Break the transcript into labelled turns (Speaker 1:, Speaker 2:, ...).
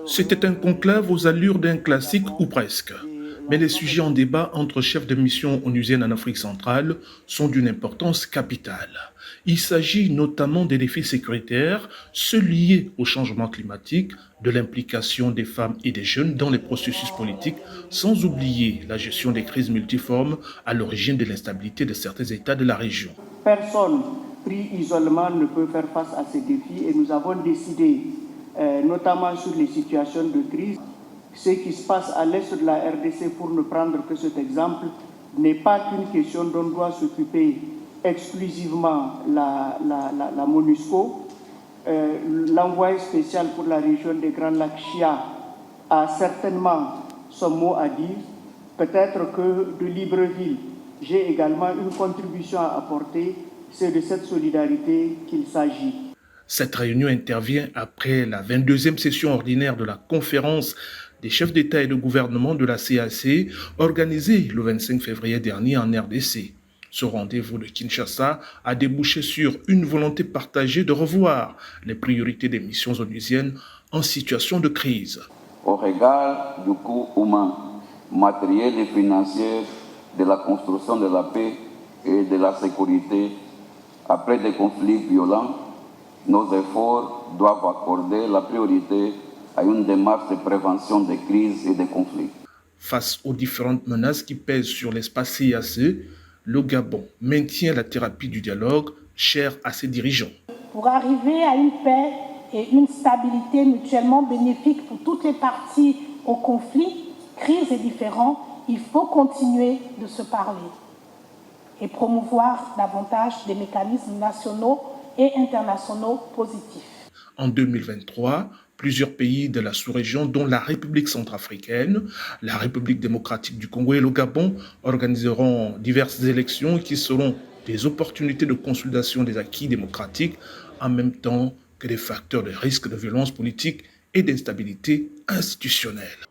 Speaker 1: C'était un conclave aux allures d'un classique ou presque. Mais les sujets en débat entre chefs de mission onusienne en Afrique centrale sont d'une importance capitale. Il s'agit notamment des défis sécuritaires, ceux liés au changement climatique, de l'implication des femmes et des jeunes dans les processus politiques, sans oublier la gestion des crises multiformes à l'origine de l'instabilité de certains États de la région.
Speaker 2: Personne pris isolement ne peut faire face à ces défis et nous avons décidé, notamment sur les situations de crise, ce qui se passe à l'est de la RDC, pour ne prendre que cet exemple, n'est pas qu'une question dont doit s'occuper exclusivement la MONUSCO. L'envoyé spécial pour la région des Grands Lacs, Chia, a certainement son mot à dire. Peut-être que de Libreville, j'ai également une contribution à apporter, c'est de cette solidarité qu'il s'agit.
Speaker 1: Cette réunion intervient après la 22e session ordinaire de la conférence des chefs d'État et de gouvernement de la CAC, organisée le 25 février dernier en RDC. Ce rendez-vous de Kinshasa a débouché sur une volonté partagée de revoir les priorités des missions onusiennes en situation de crise.
Speaker 3: Au regard du coût humain, matériel et financier de la construction de la paix et de la sécurité après des conflits violents, nos efforts doivent accorder la priorité à une démarche de prévention des crises et des conflits.
Speaker 1: Face aux différentes menaces qui pèsent sur l'espace CAC, le Gabon maintient la thérapie du dialogue chère à ses dirigeants.
Speaker 4: Pour arriver à une paix et une stabilité mutuellement bénéfiques pour toutes les parties au conflit, crises et différends, il faut continuer de se parler et promouvoir davantage des mécanismes nationaux et internationaux positifs.
Speaker 1: En 2023, plusieurs pays de la sous-région, dont la République centrafricaine, la République démocratique du Congo et le Gabon, organiseront diverses élections qui seront des opportunités de consolidation des acquis démocratiques en même temps que des facteurs de risque de violence politique et d'instabilité institutionnelle.